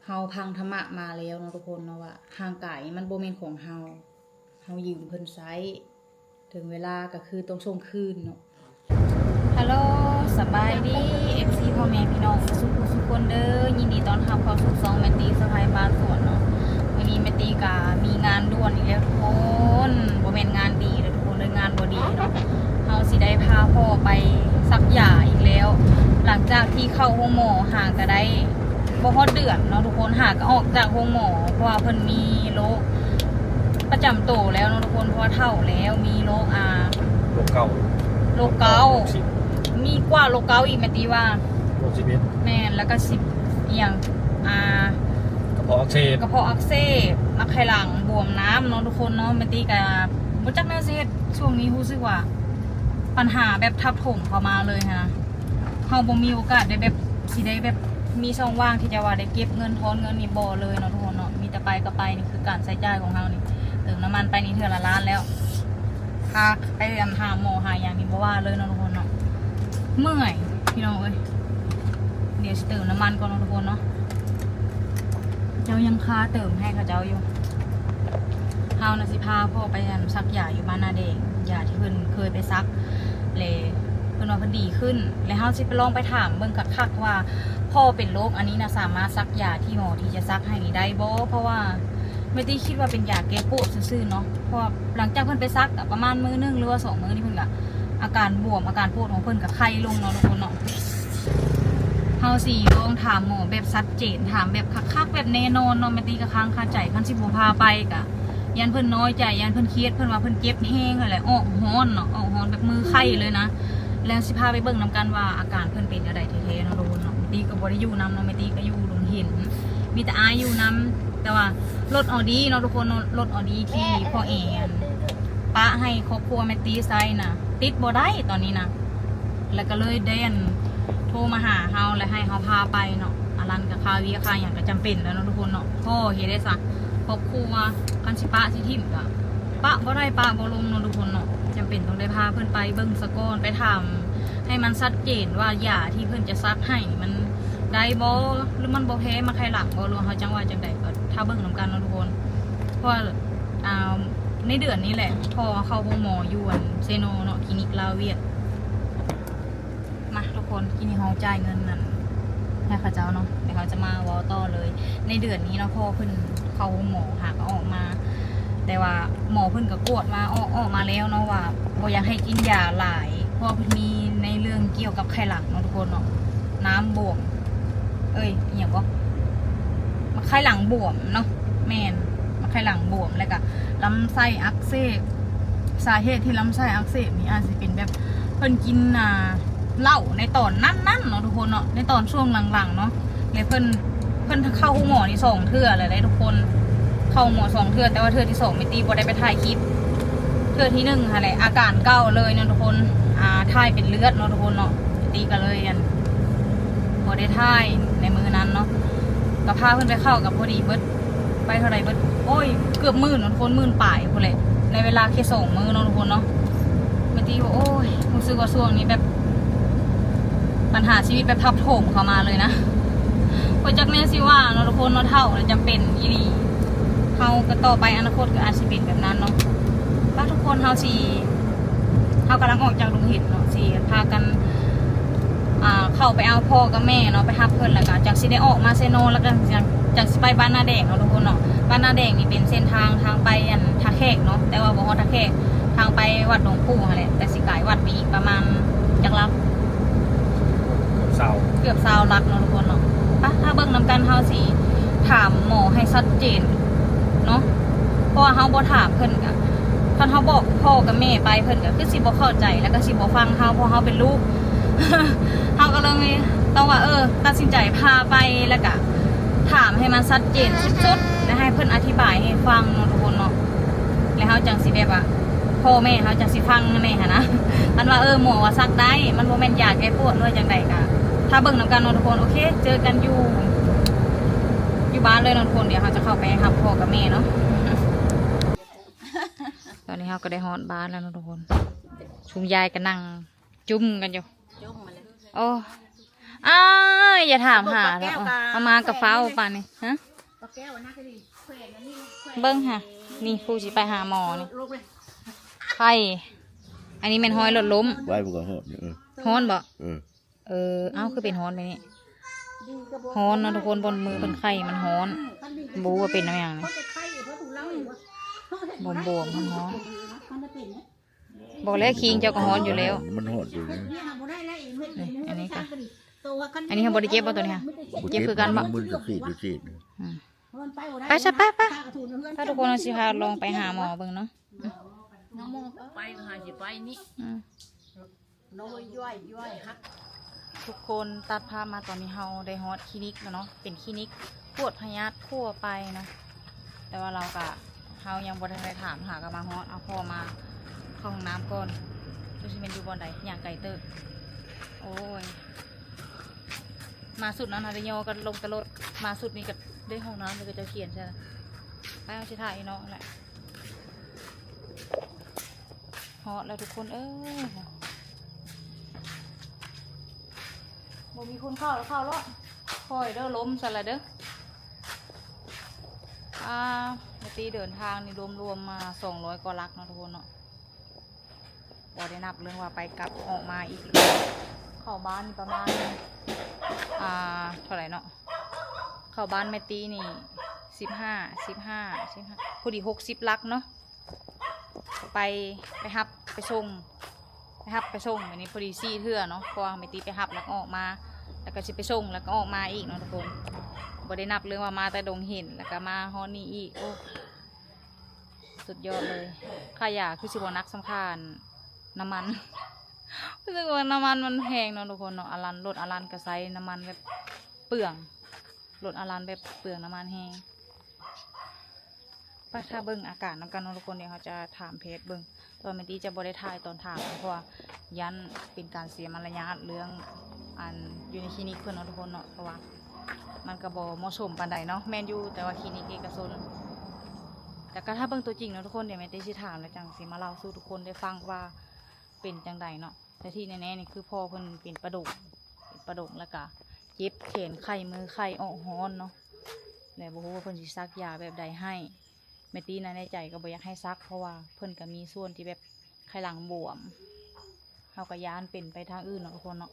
เฮาพังธรรมะมาแล้วเนาะทุกคนเนาะว่าห่างไก่มันโบเมนของเฮายืมเพิ่นไซถึงเวลาก็คือต้องส่งคืนเนาะฮัลโหลสบายดี FC พ่อแม่พี่น้องสุขคนเด้อยินดีต้อนรับเข้าสู่2แมตตี้สะพายบ้านสวนเนาะวันนี้แมตตี้ก็มีงานด่วนอีกแล้วทุกคนบ่แม่นงานดีเลยทุกคนเลยงานบ่ดีเนาะเฮาสิได้พาพ่อไปซักหญ้าอีกแล้ว หลังจากที่เข้าโรงหมอห่างก็ได้บ่ฮอดเดือนเนาะทุกคนห่างก็ออกจากโรงหมอเพราะว่าเพิ่นมีโรคประจำตัวแล้วเนาะทุกคนเพราะว่าเฒ่าแล้วมีโรคโรคเก่ามีกว่าโรคเกาอีกแม่ตีว่าโรค11แม่นแล้วก็10อย่างกระเพาะอักเสบนักไขหลังบวมน้ำเนาะทุกคนเนาะแม่ตีก็บ่จักแนวสิเฮ็ดช่วงนี้รู้สึกว่าปัญหาแบบทับถมเข้ามาเลยค่ะเฮาบ่มีโอกาสได้แบบสิได้แบบมีช่องว่างที่จะว่าได้เก็บเงินทอนเงินนี่บ่เลยเนาะทุกคนเนาะมีแต่ไปก็ไปนี่คือการใช้จ่ายของเฮานี่เติมน้ำมันไปนี่เทื่อละล้านแล้วพาไปหาหมอหาอย่างนี้บ่ว่าเลยเนาะทุกคนเนาะเมื่อยพี่น้องเอ้ยเดี๋ยวเติมน้ำมันก่อนเนาะทุกคนเนาะเจ้ายังค่าเติมให้เขาเจ้าอยู่เฮานะสิพาพ่อไปซักหญ้าอยู่บ้านนาเด็กหญ้าที่เพิ่นเคยไปซักเลยเพิ่นว่าเพิ่นดีขึ้นแล้วเฮาสิไปลองไปถามเบิ่งคักๆว่าพ่อเป็นโรคอันนี้นะสามารถซักหญ้าที่หมอที่จะซักให้นี่ได้บ่เพราะว่าไม่ได้คิดว่าเป็นยาแก้ปวดซื่อๆเนาะเพราะหลังจากเพิ่นไปซักประมาณมื้อนึงหรือว่า2มื้อนี่เพิ่นก็อาการบวมอาการปวดของเพิ่นก็ไข้ลงเนาะทุกคนเนาะเฮาสิลองถามหมอแบบชัดเจนถามแบบคักๆแบบแน่นอนเนาะไม่ตีก็ค้างคาใจคันสิบ่พาไปก็ยันเพิ่นน้อยใจยันเพิ่นเครียดเพิ่นว่าเพิ่นเจ็บแห้งอะไรออกฮ้อนเนาะออกฮ้อนแบบมือไข้เลยนะแล้วสิพาไปเบิ่งนํกันว่าอาการเพิ่นเป็นจังได๋แท้ๆเนาะทุกคนเนาะไม่ตีก็บ่ได้อยู่นํเนาะไม่ตีก็อยู่ลงเห็นมีแต่อายอยู่นํแต่ว่ารถออดี้เนาะทุกคนรถออดี้ที่พ่อเอนปะให้ครอบครัวแมตตี้ไซน่ะติดบ่ได้ตอนนี้นะแล้วก็เลยเดินโทรมาหาเฮาและให้เฮาพาไปเนาะอารันกับคาวีค่าอย่างก็จำเป็นแล้วเนาะทุกคนเนาะพ่อเฮ็ดได้ซะครอบครัวคันสิปะสิทิ่มก็ปะบ่ได้ปะบ่ลงเนาะทุกคนเนาะจำเป็นต้องได้พาเพิ่นไปเบิ่งสะก้อนไปถามให้มันชัดเจนว่าหญ้าที่เพิ่นจะซักให้มันได้บ่หรือมันบ่แพ้มาใครหลังบ่รู้เฮาจังว่าจังได๋ก็ถ้าเบิ่งนำกันเนาะทุกคนเพราะในเดือนนี้แหละพอเข้าโรงหมออยู่เซโนเนาะคลินิกลาเวียดมาทุกคนคลินิกเฮาจ่ายเงินนั่นให้เขาเจ้าเนาะเดี๋ยวเขาจะมาวอต่อเลยในเดือนนี้เนาะพอเพิ่นเข้าโรงหมอหาก็ออกมาแต่ว่าหมอเพิ่นก็กวดมาออกมาแล้วเนาะว่าบ่อยากให้กินยาหลายเพราะเพิ่นมีในเรื่องเกี่ยวกับไข้หลังเนาะทุกคนเนาะน้ำบวมอย่างบ่มาไข้หลังบวมเนาะแม่นมาไข้หลังบวมแล้วก็ลำไส้อักเสบสาเหตุที่ลำไส้อักเสบนี่อาจจะเป็นแบบเพิ่นกินเหล้าในตอนนั้นเนาะทุกคนเนาะในตอนช่วงหลังๆเนาะเลยเพิ่นเข้าหมอนี่2เทื่อเลยได้ทุกคนเข้าหมอ2เทื่อแต่ว่าเทื่อที่2ไม่ตีบ่ได้ไปถ่ายคลิปเทื่อที่1ค่ะแหละอาการเก่าเลยเนาะทุกคนถ่ายเป็นเลือดเนาะทุกคนเนาะตีก็เลยบ่ได้ถ่ายในมือนั้นเนาะก็พาเพิ่นไปเข้ากับพอดีเบิดไปเท่าไรเบิดโอ้ยเกือบ10,000เนาะทุกคน10,000ป่ายพุ่นแหละในเวลาแค่2 มื้อเนาะทุกคนเนาะไม่ตีว่าโอ้ยรู้สึกว่าช่วงนี้แบบปัญหาชีวิตแบบทับถมเข้ามาเลยนะพอจากนี้สิว่าเนาะทุกคนเนาะเท่าจำเป็นอีหลีเฮาก็ต่อไปอนาคตก็อาจสิเป็นแบบนั้นเนาะว่าทุกคนเฮากำลังออกจากโรงเรียนเนาะสิพากันเข้าไปเอาพ่อกับแม่เนาะไปรับเพิ่นแล้วก็จากสิได้ออกมาเซโนแล้วก็จากสิไปบ้านนาแดงเนาะทุกคนเนาะบ้านนาแดงนี่เป็นเส้นทางไปท่าแขกเนาะแต่ว่าบ่ฮอดท่าแขกทางไปวัดหลวงปู่นั่นแหละแต่สิไกลวัดไปอีกประมาณจักลักเกือบ20ลักเนาะทุกคนเนาะถ้าเบิ่งนำกันเฮาสิถามหมอให้ชัดเจนเนาะเพราะว่าเฮาบ่ถามเพิ่นก็คันเฮาบอกพ่อกับแม่ไปเพิ่นก็คือสิบ่เข้าใจแล้วก็สิบ่ฟังเฮาเพราะเฮาเป็นลูก เฮาก็เลยต้องว่าตัดสินใจพาไปแล้วก็ถามให้มันชัดเจนสุดๆและให้เพิ่นอธิบายให้ฟังเนาะทุกคนเนาะแล้วเฮาจังสิแบบว่าพ่อแม่เฮาจังสิฟังแน่หั่นนะมันว่าหมอว่าซักได้มันบ่แม่นยาแก้ปวดด้วยจังได๋ก็ถ้าเบิ่งนำกันเนาะทุกคนโอเคเจอกันอยู่บ้านเลยเนาะทุกคนเดี๋ยวเฮาจะเข้าไปหาพ่อกับแม่เนาะตอนนี้เฮาก็ได้ฮอดบ้านแล้วเนาะทุกคนชุมยายก็นั่งจุ่มกันอยู่โอ้ อ้ายอย่าถามหาแล้วเอามากับฟ้าป่านนี่ฮะเบิ้งค่ะนี่ผู้สิไปหาหมอนี่ไข้อันนี้เป็นห้อยรถล้ม ไว้บุกหอดฮ้อนบ่ เออ เอ้าคือเป็นฮ้อนไปนี่ฮ้อนเนาะทุกคนบนมือบนไข้มันฮ้อนบูว่าเป็นอะไรอย่างนี้บวมมันฮ้อนบอกแล้วคิงเจ้าก็ฮ้อนอยู่แล้ว มันหอดอยู่ อันนี้ค่ะอันนี้เขาบริเจ็บป่ะตัวนี้ค่ะเจ็บคือกันบ่ มันจะสีด ไปซะไปถ้าทุกคนเอาสิพาลองไปหาหมอเบิ่งเนาะ น้องโมไปหาสิไปนี่น้องย่อยฮัก ทุกคนตัดภาพมาตอนนี้เฮาได้ฮอตคลินิกแล้วเนาะเป็นคลินิกปวดพยาธิทั่วไปนะแต่ว่าเรากะเฮายังบ่ทันได้ถามหากับมาฮอตเอาพ่อมาเข้าห้องน้ำก่อนดูสิเป็นอยู่บนใดอย่างไก่เติบโอ้ยมาสุดนั้นนะได้ยอกันลงตะลดมาสุดนี่ก็ได้ห้องน้ำเลยก็จะเขียนใช่ไหมไปเอาชิถ่ายเนาะแหละฮอตแล้วทุกคนบ่มีคนเข้าแล้วคอยเด้อล้มซะละเด้อเมื่อตีเดินทางนี่รวมมา200กว่าลักเนาะทุกคนเนาะบ่ได้นับเรื่องว่าไปกลับออกมาอีกเข้าบ้านนี่ประมาณเท่าไหร่เนาะเข้าบ้านแม่ตีนี่15พอดี60ลักเนาะไปฮับไปส่งแบบนี้พอดี4เทื่อเนาะเพราะว่าแม่ตีไปฮับแล้วก็ออกมาแล้วก็สิไปส่งแล้วก็ออกมาอีกเนาะทุกคนบ่ได้นับเรื่องว่ามาแต่ดงเห็นแล้วก็มาฮอนี่อีกโอ้สุดยอดเลยค่ายาคือสิบ่นักสำคัญน้ำมันรู้สึกว่าน้ำมันมันแพงเนาะทุกคนเนาะรถอลันกระไซน้ำมันแบบเปลืองรถอลันแบบเปลืองน้ำมันแห้งป้าถ้าเบิ้งอากาศน้ำกันเนาะทุกคนเดี๋ยวเขาจะถามเพจเบิ้งตอนเมื่อกี้จะบริทายตอนถามเพราะว่ายันเป็นการเสียมารยาทเรื่องอันอยู่ในคลินิกเพื่อนเนาะทุกคนเนาะเพราะว่ามันกระบอกเหมาะสมปานใดเนาะแมนยูแต่ว่าคลินิกเอกชนแต่ก็ถ้าเบิ้งตัวจริงเนาะทุกคนเดี๋ยวแม่ตีสิถามแล้วจังสิมาเล่าสู่ทุกคนได้ฟังว่าเป็นจังใดเนาะแต่ที่แน่ๆนี่คือพ่อเพิ่นเป็นประดุกแล้วก็เย็บแขนไข้มือไข้ออกฮ้อนเนาะแล้วบ่ฮู้ว่าเพิ่นสิซักยาแบบใดให้แม่ตีนะในใจก็บ่อยากให้ซักเพราะว่าเพิ่นก็มีส่วนที่แบบไข้หลังบวมเฮาก็ย้านเป็นไปทางอื่นเนาะทุกคนเนาะ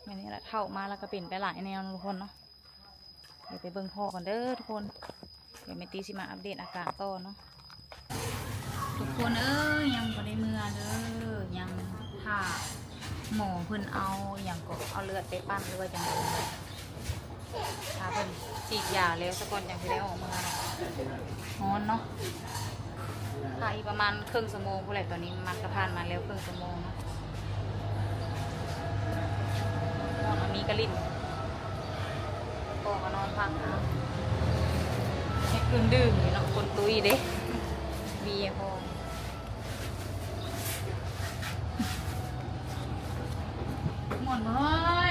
แม่นี่แหละเข้ามาแล้วก็เป็นไปหลายแนวทุกคนเนาะเดี๋ยวไปเบิ่งพ่อก่อนเด้อทุกคนเดี๋ยวแม่ตีสิมาอัปเดตอาการต่อเนาะทุกคนยังบ่ได้เมื่อเด้อยังถ้าหมอเพิ่นเอาอย่างก็เอาเลือดไปปั้นหรือว่าจังไดถ้าเพิ่นฉีดยาแล้วสักก่อนจังสิได้ออกมาเนาะฮ้อนเนาะถ้าอีกประมาณครึ่งชั่วโมงพวกแหละตอนนี้มันก็ผ่านมาแล้วครึ่งชั่วโมงเนาะนอนมีกระลิ่นพ่อก็นอนพักนะเฮ็ดดื่มอยู่เนาะคนตุ้ยเด้เบียร์พอหมดเลย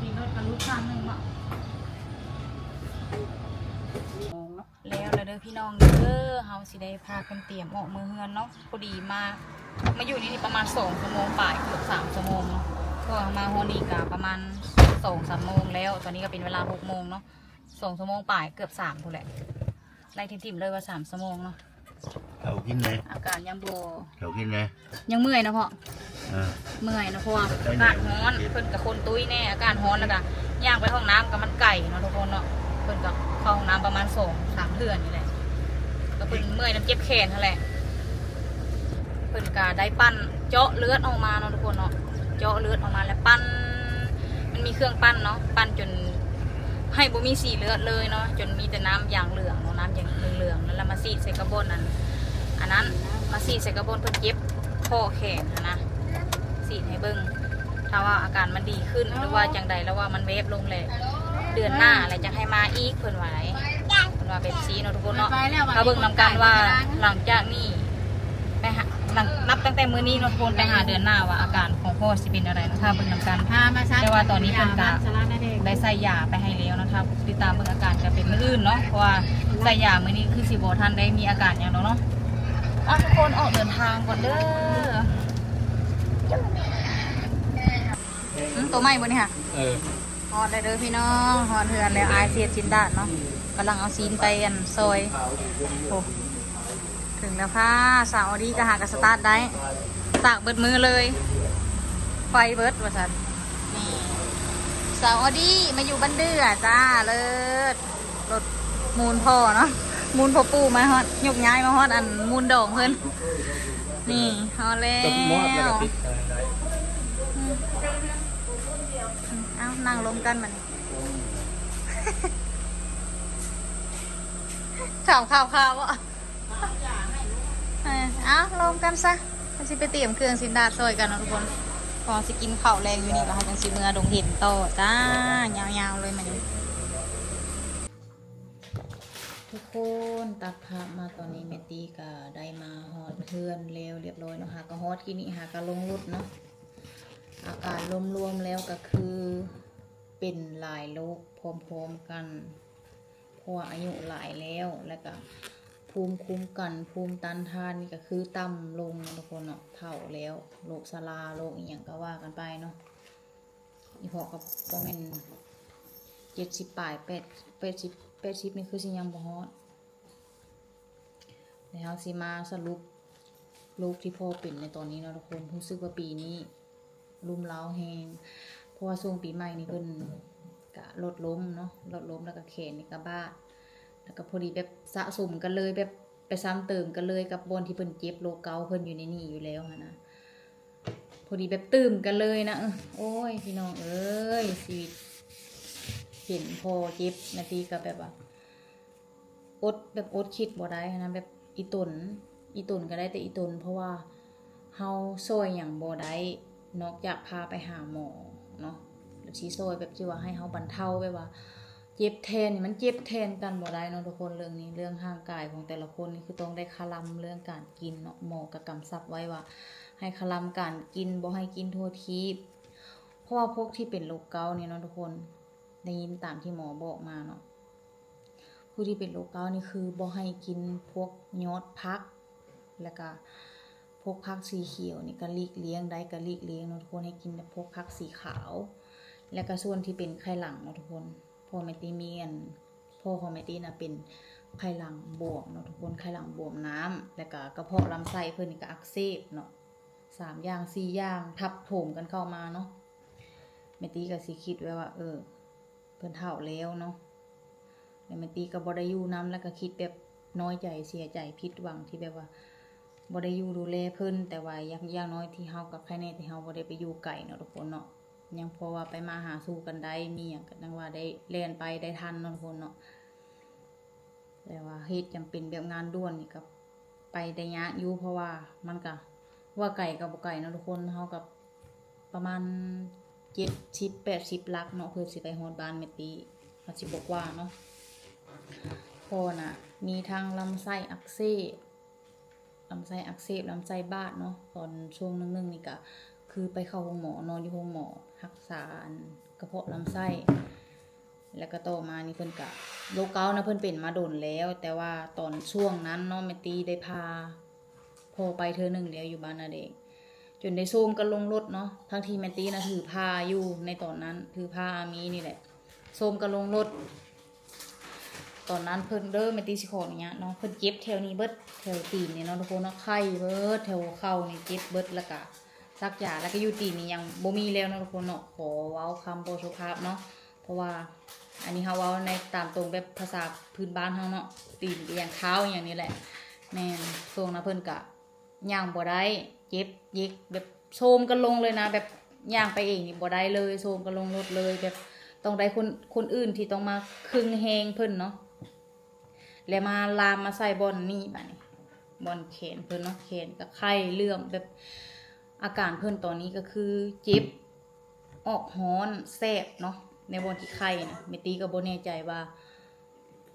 มีรถกระลุกคันหนึ่งบ่แล้วเด้อพี่น้องเด้อเฮาสิได้พากันเตรียมออกมือเฮือนเนาะพอดีมาอยู่นี่ประมาณ2 ชั่วโมงป่ายเกือบ3 ชั่วโมงเนาะก็มาฮอนี่กะประมาณ2-3 โมงแล้วตอนนี้ก็เป็นเวลา6 โมงเนาะ2 ชั่วโมงป่ายเกือบ3พุ่นแหละไล่ทิมๆเลยว่า3 ชั่วโมงเนาะ เขากินไง อาการยังโบ เขากินไง ยังเมื่อยนะพ่อเมื่อยนะเพราะว่าอากาศร้อนเพิ่นกับคนตุ้ยแน่อาการร้อนแล้วก็ย่างไปห้องน้ำกับมันไก่เนาะทุกคนเนาะเพิ่นกับเข้าห้องน้ำประมาณ2-3 เดือนนี่แหละแล้วเพิ่นเมื่อยน้ำเจ็บแขนนั่นแหละเพิ่นก็ได้ปั้นเจาะเลือดออกมาเนาะทุกคนเนาะเจาะเลือดออกมาแล้วปั้นมันมีเครื่องปั้นเนาะปั้นจนให้บ่มีสีเลือดเลยเนาะจนมีแต่น้ำอย่างเหลืองเนาะน้ำอย่างเหลืองๆแล้วมาซีดใส่กระบนอันนั้นมาซีดใส่กระบนเพิ่นเจ็บข้อแขนนะซีดให้เบิ่งถ้าว่าอาการมันดีขึ้นหรือว่าจังใดแล้วว่ามันเวฟลงเลยเดือนหน้าอะไรจะให้มาอีกเพิ่นว่าไรเพิ่นว่าเป็นซีเนาะทุกคนเนาะถ้าเบิ่งนำกันว่าหลังจากนี้ไปหานับตั้งแต่มื้อนี้เนาะทุกคนไปหาเดือนหน้าว่าอาการของพ่อสิเป็นอะไรนะถ้าเบิ่งนำกันแต่ว่าตอนนี้เพิ่นก็ได้ใส่ยาไปให้แล้วนะครับติดตามเบิ่งอาการจะเป็นมื้ออื่นเนาะเพราะว่าใส่ยามื้อนี้คือสิบ่ทันได้มีอาการอย่างเนาะทุกคนออกเดินทางก่อนเด้อ ตัวใหม่บ่นี่ค่ะ ฮอดได้เด้อพี่น้องฮอดเฮือนแล้วอายเสียจินดาดเนาะกำลังเอาซีนไปอันซอยโอ้ถึงแล้วค่ะสาวดีก็หากระสตาร์ทได้ตากเบิดมือเลยไฟเบิดว่าซั่นนี่สาวดีมาอยู่บ้านเดือจ้าเลิศรถมูลพ่อเนาะมูลพ่อปู่มาฮอดยกย้ายมาฮอดอันมูลดองเพิ่นนี่ฮอดแล้ กับมอดแล้วก็ ว ติดได้ เอานั่งลงกันมัน ข่าวอ่ะเอาลงกันซะเราสิไปเตรียมเครื่องสินดาดซอยกันเนาะทุกคนพอสิกินข้าวแรงอยู่นี่แล้วค่ะจังสิเมื่อดงเห็นโตจ้ายาวๆเลยมันทุกคนตักผักมาตอนนี้เมตี้ก็ได้มาฮอดเพื่อนแล้วเรียบร้อยเนาะค่ะก็ฮอดกินนี่หาก็ลงรถเนาะอาการรวมๆแล้วก็คือเป็นหลายโรคพร้อมๆกันเพราะว่าอายุหลายแล้วแล้วก็ภูมิคุ้มกันภูมิต้านทานนี่ก็คือต่ำลงทุกคนเนาะเฒ่าแล้วโรคชราโรคอีหยังก็ว่ากันไปเนาะอีพอกับประมาณ70ปลาย80นี่คือสิยังบ่ฮอดแล้วสิมาสรุปโรคที่พ่อเป็นในตอนนี้เนาะทุกคนรู้สึกว่าปีนี้รุมเร้าแฮงเพราะว่าช่วงปีใหม่นี่เพิ่นก็ลดล้มเนาะลดล้มแล้วก็แขนนี่ก็บ้าแล้วก็พอดีแบบสะสมกันเลยแบบไปซ้ำเติมกันเลยกับบอนที่เพิ่นเจ็บโรคเกาต์เพิ่นอยู่ในนี่อยู่แล้วนะพอดีแบบตื่มกันเลยนะโอ้ยพี่น้องเอ้ยชีวิตเห็นพอเจ็บนาทีก็แบบว่าอดคิดบ่ได้นะแบบอีตนก็ได้แต่อีตนเพราะว่าเฮาช่วยหยังบ่ได้นอกจากพาไปหาหมอเนาะแล้วสิช่วยแบบที่ว่าให้เฮาบรรเทาแบบว่าเจ็บแทนนี่มันเจ็บแทนกันบ่ได้เนาะทุกคนเรื่องนี้เรื่องร่างกายของแต่ละคนนี่คือต้องได้คลำเรื่องการกินเนาะหมอก็กำชับไว้ว่าให้คลำการกินบ่ให้กินทั่วทีบเพราะว่าพวกที่เป็นโรคเกาต์นี่เนาะทุกคนได้ยินตามที่หมอบอกมาเนาะผู้ที่เป็นโรคเกาต์นี่คือบ่ให้กินพวกยอดผักแล้วก็พวกผักสีเขียวนี่ก็หลีกเลี่ยงได้ก็หลีกเลี่ยงเนาะทุกคนให้กินแต่พวกผักสีขาวแล้วก็ส่วนที่เป็นไข้หลังเนาะทุกคนพ่อแม่ตีมีอันพ่อของแม่ตีน่ะเป็นไข้หลังบวมเนาะทุกคนไข้หลังบวมน้ำแล้วก็กระเพาะลำไส้เพิ่นนี่ก็อักเสบเนาะ3อย่าง4อย่างทับถมกันเข้ามาเนาะแม่ตีก็สิคิดไว้ว่าเพิ่นเฒ่าแล้วเนาะแล้วแม่ตีก็บ่ได้อยู่นำแล้วก็คิดแบบน้อยใจเสียใจผิดหวังที่แบบว่าบ่ได้อยู่ดูแลเพิ่นแต่ว่าอย่างน้อยที่เฮากับใครแน่ที่เฮาบ่ได้ไปอยู่ไกลเนาะทุกคนเนาะยังพอว่าไปมาหาสู่กันได้มีหยังก็จังว่าได้เล่นไปได้ทันเนาะทุกคนเนาะแต่ว่าเฮ็ดจำเป็นแบบงานด่วนนี่ก็ไปได้ยากอยู่เพราะว่ามันก็ว่าไกลก็บ่ไกลเนาะทุกคนเฮากับประมาณ70-80 ลักเนาะเพื่อสิไปฮอดบ้านแม่ตีก็สิบ่กว่าเนาะพอน่ะมีทางลำไส้อักเสบลำไส้บาดเนาะตอนช่วงนึงนี่ก็คือไปเข้าโรงหมอนอนอยู่โรงหมอรักษากระเพาะลำไส้แล้วก็ต่อมานี่เพิ่นก็โรคเกาต์นะเพิ่นเป็นมาโดนแล้วแต่ว่าตอนช่วงนั้นเนาะแม่ตีได้พาพอไปเทื่อนึงแล้วอยู่บ้านนาเด็กจนได้โซมกันลงรถเนาะทั้งที่แม่ตีน่ะถือพาอยู่ในตอนนั้นถือพาอามีนี่แหละโซมกันลงรถตอนนั้นเพิ่นแม่ตีสิขออย่างเงี้ยเนาะเพิ่นเจ็บแถวนี้เบิดแถวตีนนี่เนาะทุกคนเนาะไข้เบิดแถวเข่านี่เจ็บเบิดแล้วก็ซักยาแล้วก็อยู่ตีนนี่ยังบ่มีแล้วเนาะทุกคนเนาะขอเว้าคำบ่สุภาพเนาะเพราะว่าอันนี้เฮาเว้าในตามตรงแบบภาษาพื้นบ้านเฮาเนาะตีนอย่างเท้าอย่างนี้แหละแม่นช่วงนั้นเพิ่นก็ย่างบ่ได้เจ็บเย็กแบบโซมกันลงเลยนะแบบย่างไปเองนี่บ่ได้เลยโซมกันลงรถเลยแบบต้องได้คนอื่นที่ต้องมาคึงแฮงเพิ่นเนาะแล้วมาลามมาใส่บอนนี่บัดนี้บอนแขนเพิ่นเนาะแขนก็ไข้เลื่อมแบบอาการเพิ่นตอนนี้ก็คือเจ็บออกฮ้อนแสบเนาะในบอนที่ไข้นะแม่ตีก็บ่แน่ใจว่า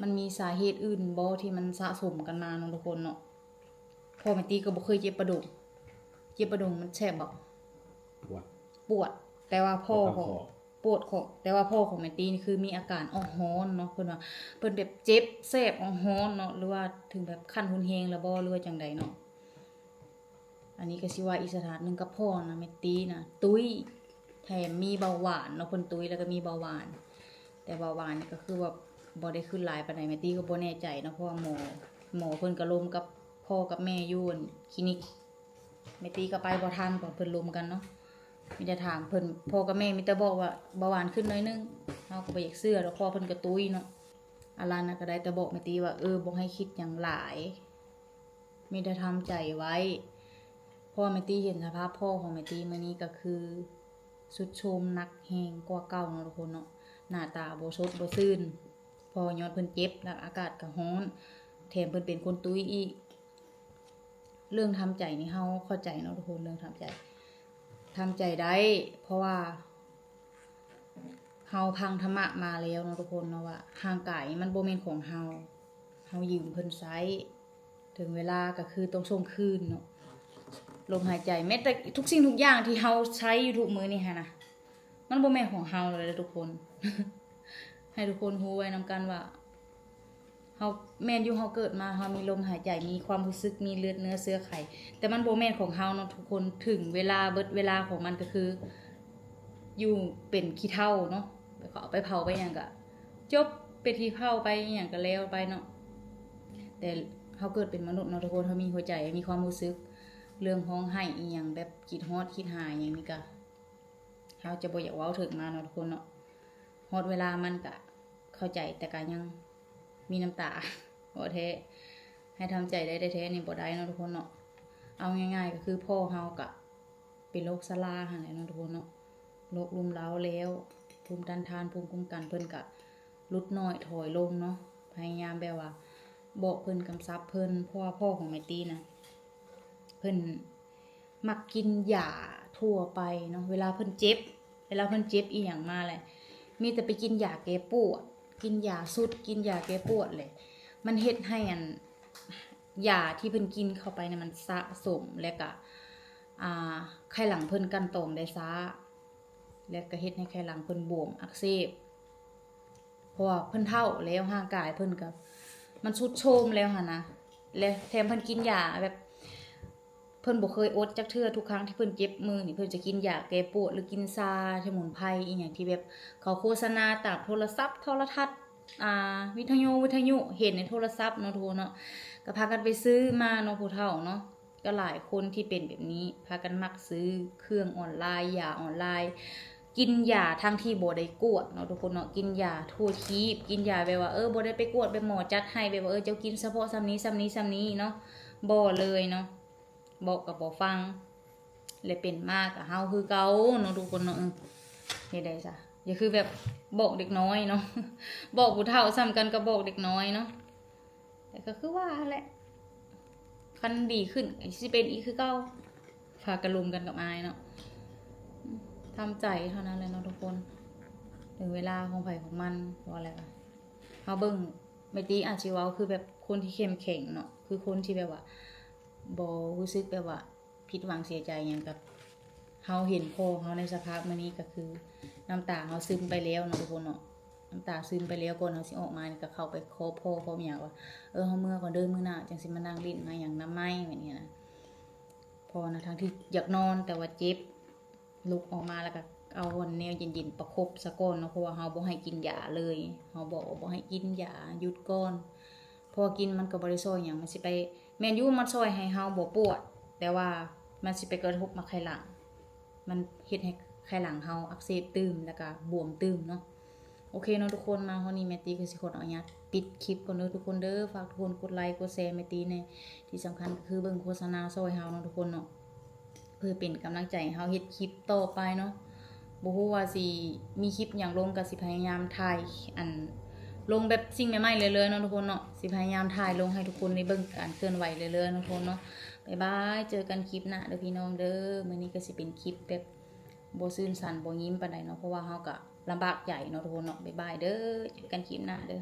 มันมีสาเหตุอื่นบ่ที่มันสะสมกันมาเนาะทุกคนเนาะพ่อแม่ตีก็บ่เคยเจ็บประดุกมันแสบบ่ปวดแต่ว่าพ่อของปวดคอแต่ว่าพ่อของแม่ตีนี่คือมีอาการออกฮ้อนเนาะเพิ่นว่าเพิ่นแบบเจ็บแสบออกฮ้อนเนาะหรือว่าถึงแบบขั้นรุนแรงแล้วบ่หรือว่าจังใดเนาะอันนี้ก็สิว่าอีกสถานนึงกับพ่อนะแม่ตีนะตุ้ย แถมมีเบาหวานเนาะเพิ่นตุ้ยแล้วก็มีเบาหวาน แต่เบาหวานนี่ก็คือว่าบ่ได้ขึ้นหลายปานใดแม่ตี้ก็บ่แน่ใจเนาะเพราะว่าหมอเพิ่นก็ลมกับพ่อกับแม่อยู่คลินิกแม่ตี้ก็ไปบ่ทันตอนเพิ่นลมกันเนาะมีแต่ถามเพิ่นพ่อกับแม่มีแต่บอกว่าเบาหวานขึ้นน้อยนึงเฮาก็บ่อยากเชื่อแล้วพ่อเพิ่นก็ตุ้ยเนาะอารันน่ะก็ได้แต่บอกแม่ตี้ว่าบ่ให้คิดหยังหลายมีแต่ทำใจไว้เพราะว่าแม่ตี้เห็นสภาพพ่อของแม่ตี้มื้อนี้ก็คือสุดโทรมหนักแฮงกว่าเก่าเนาะทุกคนเนาะหน้าตาบ่สดบ่ซื่นพอย้อนเพิ่นเจ็บแล้วอากาศก็ร้อนแถมเพิ่นเป็นคนตุ้ยอีกเรื่องทำใจนี่เฮาเข้าใจเนาะทุกคนเรื่องทำใจได้เพราะว่าเฮาพังธรรมะมาแล้วเนาะทุกคนเนาะว่าร่างกายมันบ่แม่นของเฮายืมเพิ่นใช้ถึงเวลาก็คือต้องส่งคืนเนาะลมหายใจแม้แต่ทุกสิ่งทุกอย่างที่เฮาใช้อยู่ทุกมื้อนี่ฮะนะมันบ่แม่นของเฮาเลยทุกคน ให้ทุกคนรู้ไว้นำกันว่าเฮาแม่นอยู่เฮาเกิดมาเฮามีลมหายใจมีความรู้สึกมีเลือดเนื้อเสื้อไขแต่มันบ่แม่นของเฮาเนาะทุกคนถึงเวลาเบิดเวลาของมันก็คืออยู่เป็นขี้เถ้าเนาะเอาไปเผาไปหยังก็จบเป็นขี้เผาไปหยังก็แล้วไปเนาะแต่เฮาเกิดเป็นมนุษย์เนาะทุกคนเฮามีหัวใจมีความรู้สึกเรื่องร้องไห้อีหยังแบบคิดฮอดคิดหาหยังนี่ก็เฮาจะบ่อยากเว้าถึงมาเนาะทุกคนเนาะฮอดเวลามันก็เข้าใจแต่ก็ยังมีน้ำตาบ่แท้ให้ทำใจได้แท้นี่บ่ได้เนาะทุกคนเนาะเอาง่ายๆก็คือพ่อเฮาก็เป็นโรคชราหั่นแหละเนาะทุกคนเนาะโรครุมเร้าแล้วภูมิต้านทานภูมิคุ้มกันเพิ่นก็ลดน้อยถอยลงเนาะพยายามแบบว่าบอกเพิ่นกำชับเพิ่นเพราะว่าพ่อของแม่ตี้นะเพิ่นมักกินยาทั่วไปเนาะเวลาเพิ่นเจ็บอีหยังมาแหละมีแต่ไปกินยาแก้ปวดกินยาสุดกินยาแก้ปวดเลยมันเฮ็ดให้ยาที่เพิ่นกินเข้าไปเนี่ยมันสะสมแล้วก็ไขหลังเพิ่นกันตองได้ช้าแล้วก็เฮ็ดให้ไขหลังเพิ่นบวมอักเสบเพราะว่าเพิ่นเฒ่าแล้วร่างกายเพิ่นก็มันทรุดโทรมแล้วหั่นนะและแถมเพิ่นกินยาแบบเพิ่นบ่เคยอดจักเทื่อทุกครั้งที่เพิ่นเจ็บมือนี่เพิ่นจะกินยาแก้ปวดหรือกินชาสมุนไพรอีหยังที่แบบเขาโฆษณาตามโทรศัพท์โทรทัศน์วิทยุเห็นในโทรศัพท์เนาะทุกคนเนาะก็พากันไปซื้อมาเนาะผู้เฒ่าเนาะก็หลายคนที่เป็นแบบนี้พากันมักซื้อเครื่องออนไลน์ยาออนไลน์กินยาทั้งที่บ่ได้กวดเนาะทุกคนเนาะกินยาทั่วทีปกินยาแบบว่าบ่ได้ไปกวดแบบหมอจัดให้แบบว่าเจ้ากินเฉพาะซ้ำนี้เนาะบ่เลยเนาะบอกกับบ่ฟังเลยเป็นมากกับเฮาคือเก่าเนาะทุกคนเนาะเฮ็ดได้จ้ะอย่าคือแบบบอกเด็กน้อยเนาะ บอกผู้เฒ่าซ้ำกันก็บอกเด็กน้อยเนาะแต่ก็คือว่าแหละคันดีขึ้นสิเป็นอีกคือเก่าพากระลุมกันกับอายเนาะทำใจเท่านั้นเลยเนาะทุกคนถึงเวลาของไผของมันว่าอะไรก็เฮาเบิ่งแม่ติอาจสิเว้าคือแบบคนที่เข้มแข็งเนาะคือคนที่แบบว่าบ่รู้สึกแบบว่าผิดหวังเสียใจหยังกับเฮาเห็นพ่อเฮาในสภาพมื้อนี้ก็คือน้ำตาเฮาซึมไปแล้วเนาะทุกคนเนาะน้ำตาซึมไปแล้วก่อนเฮาสิออกมานี่ก็เข้าไปขอพ่อขอหยังว่าเฮาเมื่อก่อนเด้อมื้อหน้าจังสิมานั่งลิ้นมาหยังนำไม้แบบนี้นะพอนะทั้งที่อยากนอนแต่ว่าเจ็บลุกออกมาแล้วก็เอาวันแนวเย็นๆประคบซะก่อนเนาะเพราะว่าเฮาบ่ให้กินยาเลยเฮาบอกบ่ให้กินยาหยุดก่อนพอกินมันก็บ่ได้ช่วยหยังมันสิไปแม่นอยู่มันช่วยให้เฮาบ่ปวดแต่ว่ามันสิไปกระทบมาไขหลังมันเฮ็ดให้ไขหลังเฮาอักเสบตื้มแล้วก็บวมตื้มเนาะโอเคเนาะทุกคนมาเฮานี่แม่ตีก็สิขออนุญาตปิดคลิปก่อนเด้อทุกคนเด้อฝากทุกคนกดไลค์กดแชร์แม่ตีแน่ที่สำคัญก็คือเบิ่งโฆษณาช่วยเฮาเนาะทุกคนเนาะเพื่อเป็นกำลังใจให้เฮาเฮ็ดคลิปต่อไปเนาะบ่ฮู้ว่าสิมีคลิปหยังลงก็สิพยายามถ่ายลงแบบสิ่งใหม่ๆเรื่อยๆเนาะทุกคนเนาะสิพยายามถ่ายลงให้ทุกคนได้เบิ่งการเคลื่อนไหวเรื่อยๆเนาะทุกคนเนาะบ๊ายบายเจอกันคลิปหน้าเด้อพี่น้องเด้อมื้อนี้ก็สิเป็นคลิปแบบบ่ซื่นสันบ่ยิ้มปานใดเนาะเพราะว่าเฮาก็ลำบากใจเนาะทุกคนเนาะบ๊ายบายเด้อเจอกันคลิปหน้าเด้อ